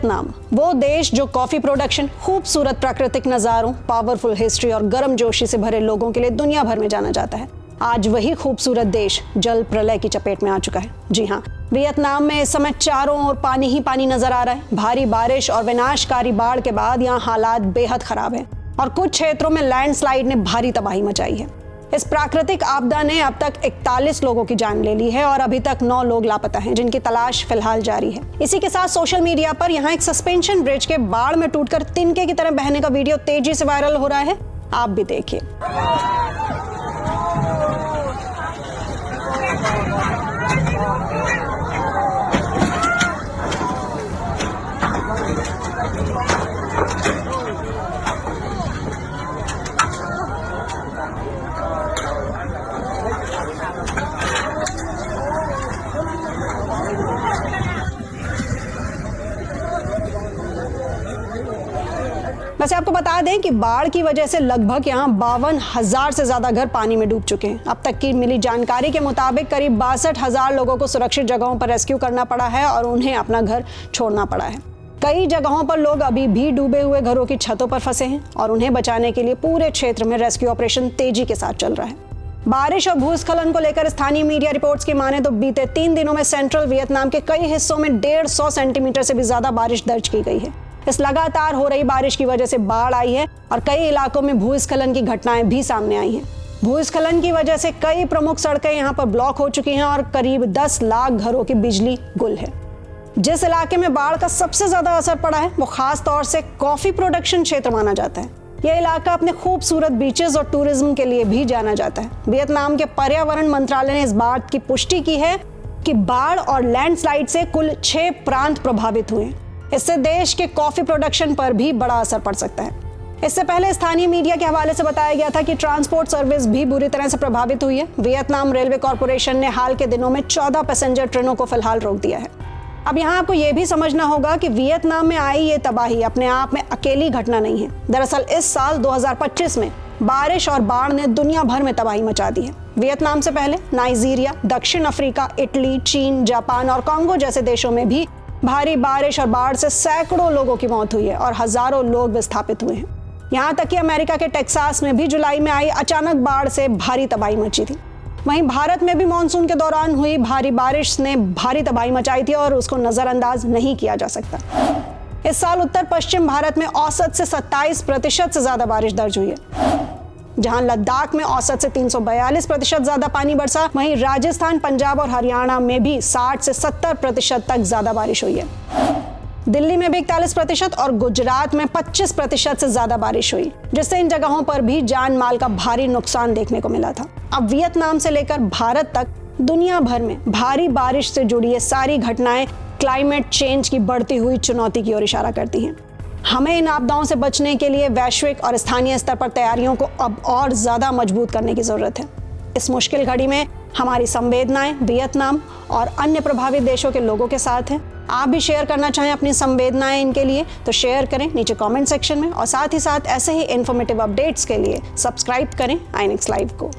Vietnam, वो देश जो कॉफी प्रोडक्शन, खूबसूरत प्राकृतिक नज़ारों, पावरफुल हिस्ट्री और गर्मजोशी से भरे लोगों के लिए दुनिया भर में जाना जाता है। आज वही खूबसूरत देश जल प्रलय की चपेट में आ चुका है। जी हाँ, वियतनाम में इस समय चारों ओर पानी ही पानी नजर आ रहा है। भारी बारिश और विनाशकारी बाढ़ के बाद यहाँ हालात बेहद खराब है और कुछ क्षेत्रों में लैंडस्लाइड ने भारी तबाही मचाई है। इस प्राकृतिक आपदा ने अब तक 41 लोगों की जान ले ली है और अभी तक 9 लोग लापता हैं, जिनकी तलाश फिलहाल जारी है। इसी के साथ सोशल मीडिया पर यहाँ एक सस्पेंशन ब्रिज के बाढ़ में टूटकर तिनके की तरह बहने का वीडियो तेजी से वायरल हो रहा है। आप भी देखिए। वैसे आपको बता दें कि बाढ़ की वजह से लगभग यहाँ 52,000 से ज्यादा घर पानी में डूब चुके हैं। अब तक की मिली जानकारी के मुताबिक करीब 62,000 लोगों को सुरक्षित जगहों पर रेस्क्यू करना पड़ा है और उन्हें अपना घर छोड़ना पड़ा है। कई जगहों पर लोग अभी भी डूबे हुए घरों की छतों पर फंसे हैं और उन्हें बचाने के लिए पूरे क्षेत्र में रेस्क्यू ऑपरेशन तेजी के साथ चल रहा है। बारिश और भूस्खलन को लेकर स्थानीय मीडिया रिपोर्ट्स की माने तो बीते 3 दिनों में सेंट्रल वियतनाम के कई हिस्सों में 150 सेंटीमीटर से भी ज्यादा बारिश दर्ज की गई है। इस लगातार हो रही बारिश की वजह से बाढ़ आई है और कई इलाकों में भूस्खलन की घटनाएं भी सामने आई हैं। भूस्खलन की वजह से कई प्रमुख सड़कें यहां पर ब्लॉक हो चुकी हैं और करीब 10 लाख घरों की बिजली गुल है। जिस इलाके में बाढ़ का सबसे ज्यादा असर पड़ा है वो खास तौर से कॉफी प्रोडक्शन क्षेत्र माना जाता है। यह इलाका अपने खूबसूरत बीचेस और टूरिज्म के लिए भी जाना जाता है। वियतनाम के पर्यावरण मंत्रालय ने इस बात की पुष्टि की है कि बाढ़ और लैंडस्लाइड से कुल 6 प्रांत प्रभावित हुए। इससे देश के कॉफी प्रोडक्शन पर भी बड़ा असर पड़ सकता है। इससे पहले स्थानीय मीडिया के हवाले से बताया गया था कि ट्रांसपोर्ट सर्विस भी बुरी तरह से प्रभावित हुई है। वियतनाम रेलवे कॉर्पोरेशन ने हाल के दिनों में 14 पैसेंजर ट्रेनों को फिलहाल रोक दिया है। अब यहाँ आपको ये भी समझना होगा कि वियतनाम में आई ये तबाही अपने आप में अकेली घटना नहीं है। दरअसल इस साल 2025 में बारिश और बाढ़ ने दुनिया भर में तबाही मचा दी है। वियतनाम से पहले नाइजीरिया, दक्षिण अफ्रीका, इटली, चीन, जापान और कांगो जैसे देशों में भी भारी बारिश और बाढ़ से सैकड़ों लोगों की मौत हुई है और हजारों लोग विस्थापित हुए हैं। यहाँ तक कि अमेरिका के टेक्सास में भी जुलाई में आई अचानक बाढ़ से भारी तबाही मची थी। वहीं भारत में भी मानसून के दौरान हुई भारी बारिश ने भारी तबाही मचाई थी और उसको नजरअंदाज नहीं किया जा सकता। इस साल उत्तर पश्चिम भारत में औसत से 27% से ज्यादा बारिश दर्ज हुई है। जहां लद्दाख में औसत से 342% ज्यादा पानी बरसा, वहीं राजस्थान, पंजाब और हरियाणा में भी 60 से 70% तक ज्यादा बारिश हुई है। दिल्ली में भी 41% और गुजरात में 25% से ज्यादा बारिश हुई, जिससे इन जगहों पर भी जान माल का भारी नुकसान देखने को मिला था। अब वियतनाम से लेकर भारत तक दुनिया भर में भारी बारिश से जुड़ी ये सारी घटनाएं क्लाइमेट चेंज की बढ़ती हुई चुनौती की ओर इशारा करती हैं। हमें इन आपदाओं से बचने के लिए वैश्विक और स्थानीय स्तर पर तैयारियों को अब और ज्यादा मजबूत करने की जरूरत है। इस मुश्किल घड़ी में हमारी संवेदनाएं वियतनाम और अन्य प्रभावित देशों के लोगों के साथ हैं। आप भी शेयर करना चाहें अपनी संवेदनाएं इनके लिए तो शेयर करें नीचे कमेंट सेक्शन में और साथ ही साथ ऐसे ही इन्फॉर्मेटिव अपडेट्स के लिए सब्सक्राइब करें आईएनएक्स लाइव को।